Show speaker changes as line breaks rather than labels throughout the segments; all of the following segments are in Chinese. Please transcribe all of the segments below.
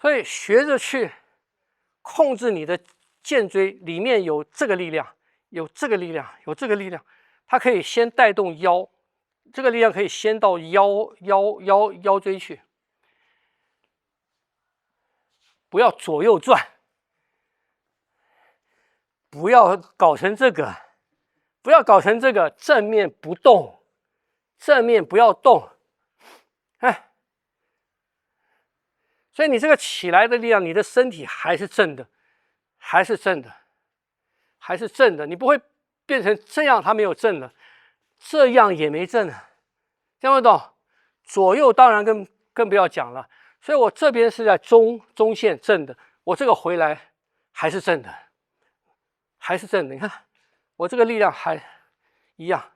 所以学着去控制你的肩椎，里面有这个力量，有这个力量，有这个力量，它可以先带动腰，这个力量可以先到腰椎去，不要左右转，不要搞成这个，不要搞成这个正面不动，正面不要动，哎，所以你这个起来的力量，你的身体还是正的，还是正的，还是正的，你不会变成这样，它没有正了，这样也没正了，听不懂？左右当然更不要讲了。所以我这边是在中线正的，我这个回来还是正的，还是正的。你看我这个力量还一样，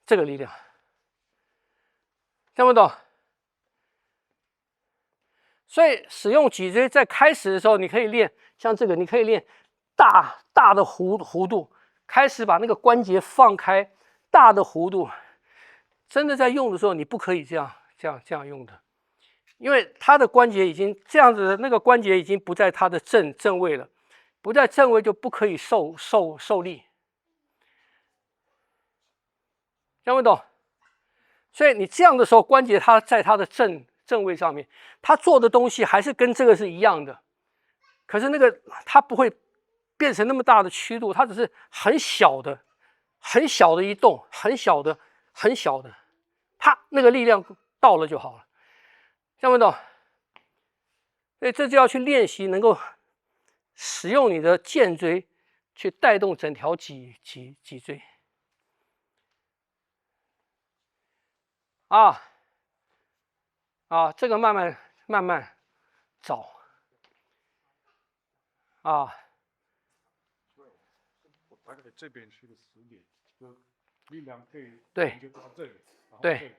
这个力量听不懂？所以使用脊椎在开始的时候，你可以练像这个，你可以练大的弧度，开始把那个关节放开，大的弧度。真的在用的时候，你不可以这样用的，因为它的关节已经这样子的，那个关节已经不在它的正位了，不在正位就不可以受力，听不懂？所以你这样的时候，关节它在它的正位上面，它做的东西还是跟这个是一样的，可是那个它不会变成那么大的曲度，它只是很小的一动，很小的，啪，那个力量到了就好了，听不懂？所以这就要去练习，能够使用你的肩椎去带动整条脊椎这个慢慢找
大概这边去了10点，就力量可以
对
就到这里，
对，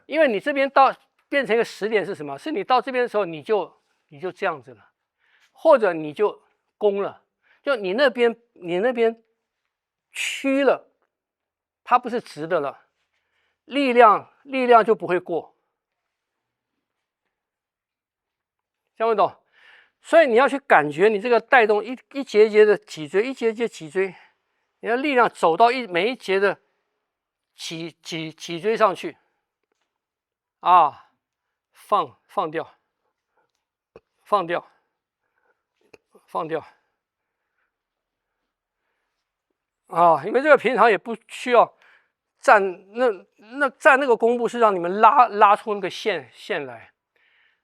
因为你这边到变成一个10点是什么？是你到这边的时候你就这样子了，或者你就弓了，就你那边曲了，它不是直的了，力量就不会过，听不懂？所以你要去感觉你这个带动一节一节的脊椎，一节一节脊椎，你的力量走到每一节的脊椎上去，放掉，因为这个平常也不需要站，站那个弓步是让你们拉出那个线来。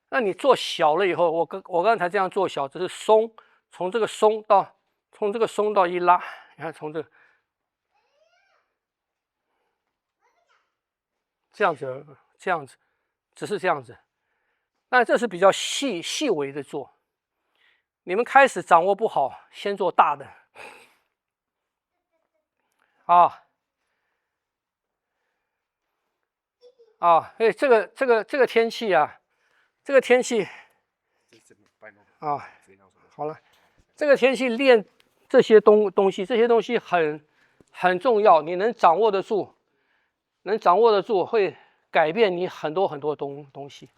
那你做小了以后，我刚才这样做小，只是松，从这个松到一拉，你看从这个这样子，只是这样子。那这是比较细微的做。你们开始掌握不好，先做大的。所以这个天气啊，这个天气好了，这个天气练这些东西，这些东西很重要，你能掌握得住，会改变你很多东西。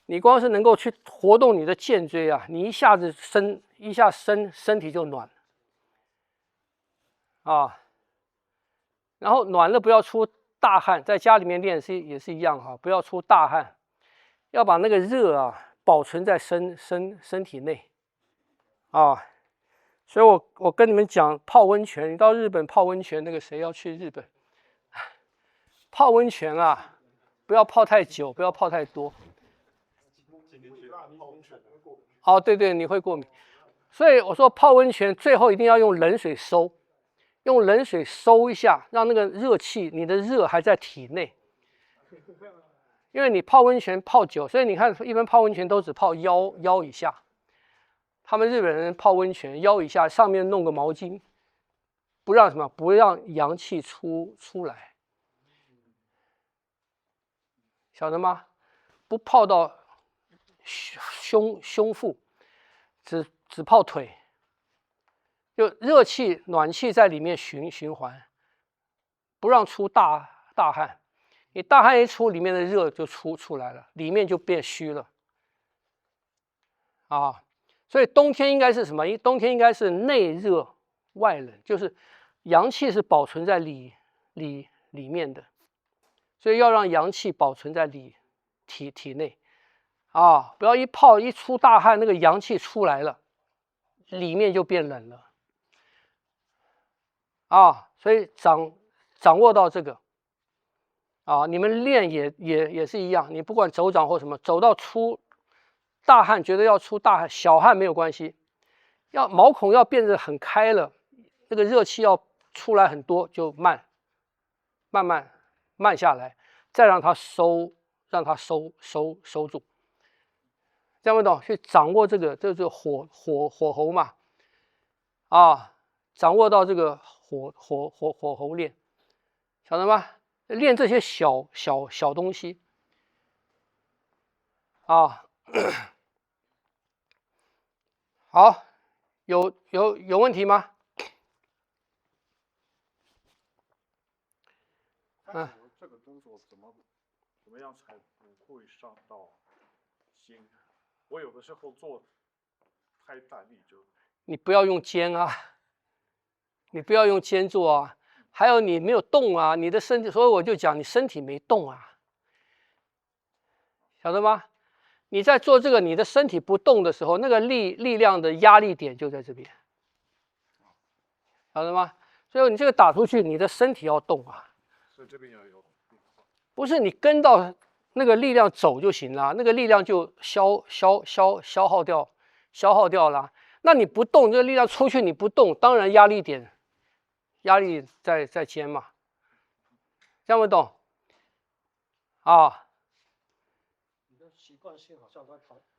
你光是能够去活动你的肩椎啊，你一下身体就暖然后暖了不要出大汗，在家里面练也是一样不要出大汗，要把那个热保存在身体内所以我跟你们讲泡温泉，你到日本泡温泉，那个谁要去日本泡温泉不要泡太久，不要泡太多。对，你会过敏。所以我说泡温泉最后一定要用冷水收，用冷水收一下，让那个热气，你的热还在体内。因为你泡温泉泡久，所以你看一般泡温泉都只泡腰以下。他们日本人泡温泉腰以下上面弄个毛巾，不让什么？不让阳气出来，晓得吗？不泡到胸腹，只泡腿，就热气暖气在里面循环，不让出大汗。你大汗一出，里面的热就出来了，里面就变虚了啊。所以冬天应该是什么？冬天应该是内热外冷，就是阳气是保存在里面的，所以要让阳气保存在体内啊，不要一泡一出大汗，那个阳气出来了，里面就变冷了啊。所以掌握到这个啊，你们练也是一样，你不管走掌或什么，走到出大汗，觉得要出大汗，小汗没有关系，要毛孔要变得很开了，那个热气要出来很多，就慢下来，再让它收住，这样不懂？去掌握这个，这就是火候嘛，啊，掌握到这个火候练，晓得吗？练这些小东西啊。好，有问题吗？
嗯，这个动作怎么样才不会伤到心？我有的时候做太大力就。
你不要用肩啊，你不要用肩做啊，还有你没有动啊，你的身体，所以我就讲你身体没动啊，晓得吗？你在做这个，你的身体不动的时候，那个力量的压力点就在这边，晓得吗？所以你这个打出去，你的身体要动啊。
所以这边要有。
不是你跟到那个力量走就行了，那个力量就消耗掉了。那你不动，这个力量出去你不动，当然压力在肩嘛，这样不懂啊？
你的习惯性好像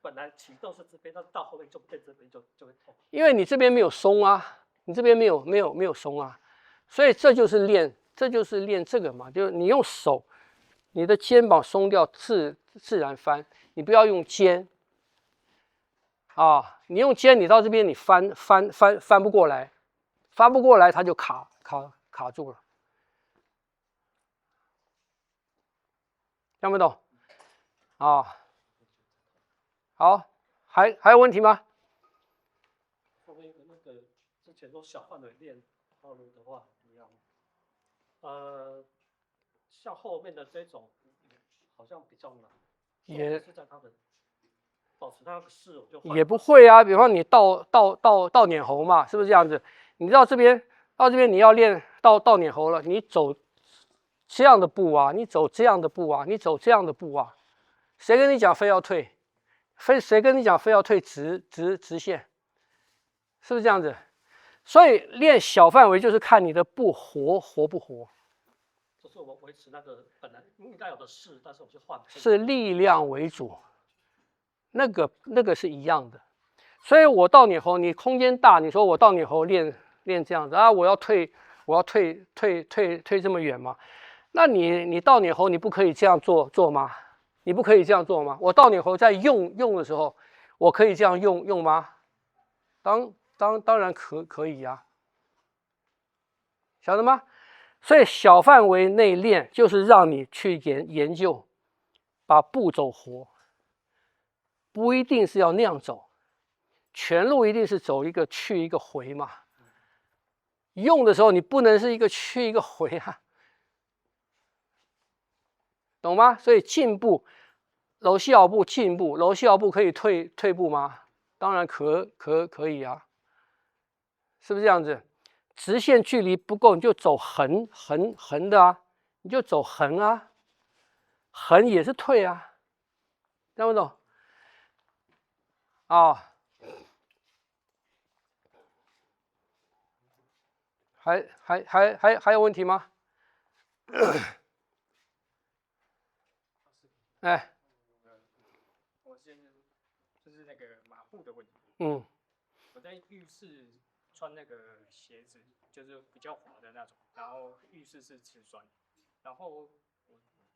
本来启动是这边，但到后面就变这边就会痛。
因为你这边没有松啊，你这边没有松啊，所以这就是练这个嘛，就是你用手。你的肩膀松掉，自然翻。你不要用肩啊，你用肩，你到这边你翻不过来，它就卡住了，听不懂啊？好，还有问题吗？
后面那个之前说小范围练套路的话，一样。像后面的这种好像比较难，也是在他的保持他的视，
也不会啊。比方你倒撵喉嘛，是不是这样子？你到这边你要练倒撵喉了，你走这样的步啊，你走这样的步啊，你走这样的步啊，谁跟你讲非要退？谁跟你讲非要退直线？是不是这样子？所以练小范围就是看你的步活不活。
就是我维持那个本来应该有的势，但是我去换。
是力量为主，那个是一样的。所以我倒撵喉，你空间大，你说我倒撵喉练这样子啊，我要退这么远吗？那你倒撵喉，你不可以这样做吗？你不可以这样做吗？我倒撵喉在用的时候，我可以这样用吗？当然可以啊，晓得吗？所以小范围内练就是让你去研究，把步走活，不一定是要那样走，全路一定是走一个去一个回嘛。用的时候你不能是一个去一个回啊，懂吗？所以进步，柔细腰步进步，柔细腰步可以退步吗？当然可以啊，是不是这样子？直线距离不够，你就走横的啊，你就走横啊，横也是退啊，听不懂？啊，还有问题吗？哎，
我就是那个马步的问题。我在浴室穿那个鞋子，就是比较滑的那种，然后浴室是瓷砖，然后我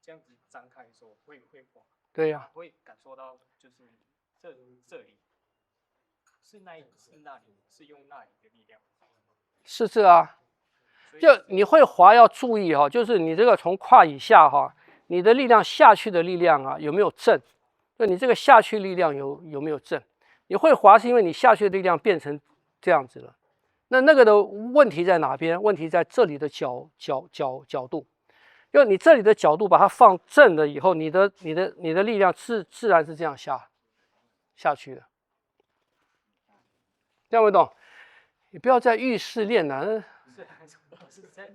这样子张开的时候会滑。
对呀、
会感受到就是这里是那里是用那里的力量。
是这啊，就你会滑要注意哈，就是你这个从胯以下哈，你的力量下去的力量啊有没有正？就你这个下去力量有没有正？你会滑是因为你下去的力量变成这样子了。那个的问题在哪边？问题在这里的角度，就你这里的角度把它放正了以后，你的力量自然是这样下去的。这样会懂？你不要在浴室练了，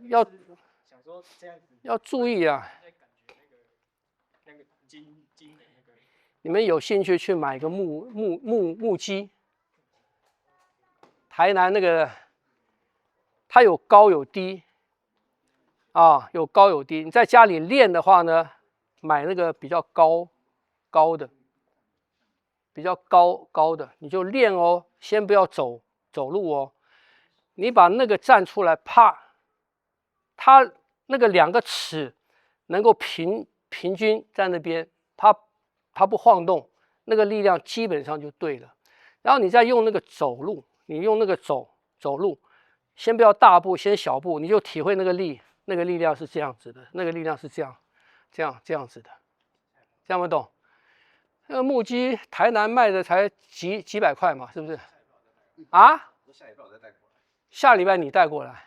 要
想说这样子
要注意啊！
那个筋的那个，
你们有兴趣去买个木屐，台南那个它有高有低啊，有高有低。你在家里练的话呢，买那个比较高的，比较高的，你就练哦，先不要走路哦，你把那个站出来，啪，它那个2个尺能够平均在那边，它不晃动，那个力量基本上就对了。然后你再用那个走路，你用那个走路，先不要大步，先小步，你就体会那个力量是这样子的，那个力量是这样子的，这样不懂？那个木屐台南卖的才几百块嘛，是不是？啊？下礼拜你带过来。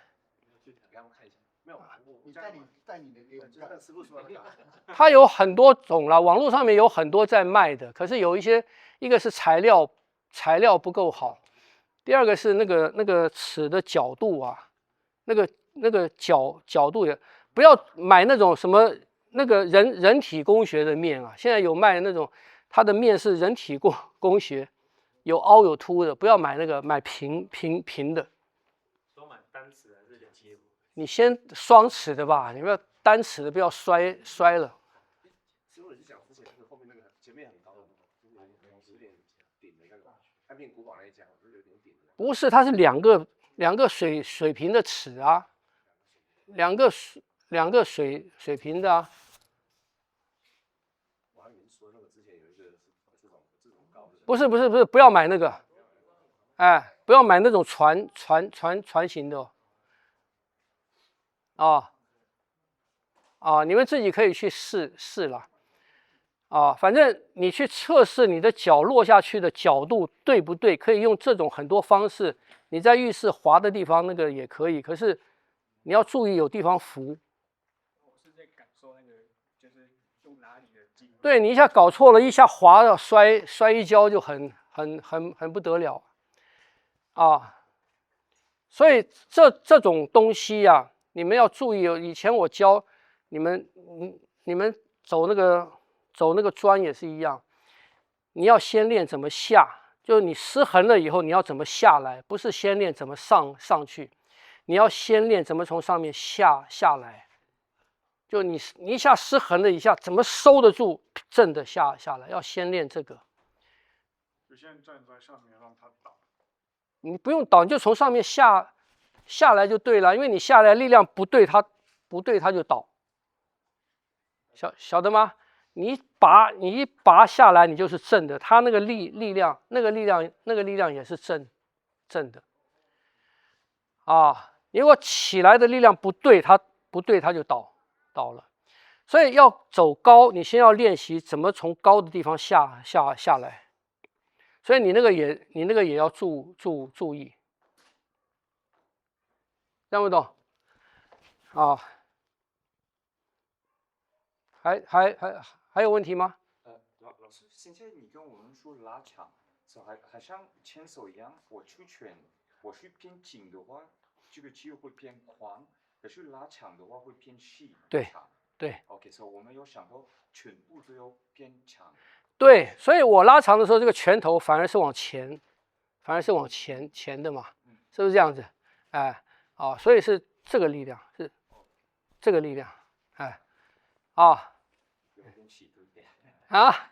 它有很多种啦，网络上面有很多在卖的，可是有一个是材料不够好，第二个是那个尺的角度啊，那个角度也不要买那种什么那个人体工学的面啊，现在有卖那种它的面是人体工学，有凹有凸的，不要买那个，买平的。
都买单尺还是2节？
你先双尺的吧，你不要单尺的，不要摔了。
师傅，你是讲之前那个后面那个前面很高的，有点顶的那个，安平古堡那一家，我觉得有点顶的。
不是，它是两个水平的尺啊，两个水平的啊。
我还以为说那个之前有一个是这种高的。
不是，不要买那个，哎，不要买那种船型的哦。你们自己可以去试了。反正你去测试你的脚落下去的角度对不对，可以用这种很多方式。你在浴室滑的地方那个也可以，可是你要注意有地方浮。
我是在感受那个，就是用哪里的筋。
对，你一下搞错了，一下滑了摔一跤就很不得了啊！所以这种东西呀，你们要注意。以前我教你们走那个砖也是一样，你要先练怎么下，就是你失衡了以后你要怎么下来，不是先练怎么上去，你要先练怎么从上面下来。就你一下失衡了一下，怎么收得住正的下来，要先练这个。
就先站在上面让它倒。
你不用倒，你就从上面下来就对了，因为你下来力量不对，它就倒。晓得吗？你一拔下来，你就是正的，它那个力量也是正的。如果起来的力量不对，它就倒了。所以要走高，你先要练习怎么从高的地方下来。所以你那个也要注意，听不懂？还有问题吗？
老师，现在你跟我们说拉长，好像牵手一样，我出拳，我是偏紧的话，这个肌肉会偏宽，可是拉长的话会偏细。
对。
OK， 所以我们有想到全部都要偏长。
对，所以我拉长的时候，这个拳头反而是往前的嘛，是不是这样子？所以是这个力量，是这个力量，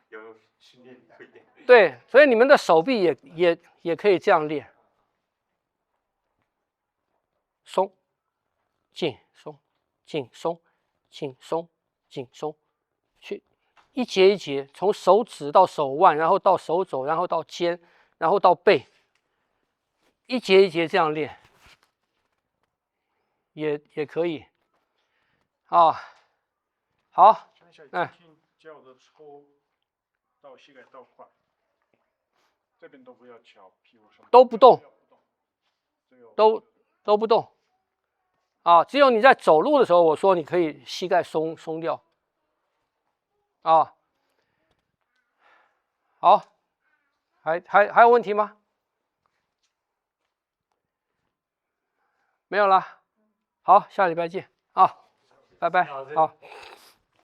有训练会点。
对，所以你们的手臂也可以这样练，松，紧，松，紧，松，紧，松，紧，松，去一节一节，从手指到手腕，然后到手肘，然后到肩，然后到背，一节一节这样练，也可以。好。
叫的抽到膝盖到胯。这边都不要翘，屁股什么
都不动，
只有
都不动。啊，只有你在走路的时候，我说你可以膝盖松掉。啊，好，还有问题吗？没有了。好，下礼拜见啊，拜拜，好。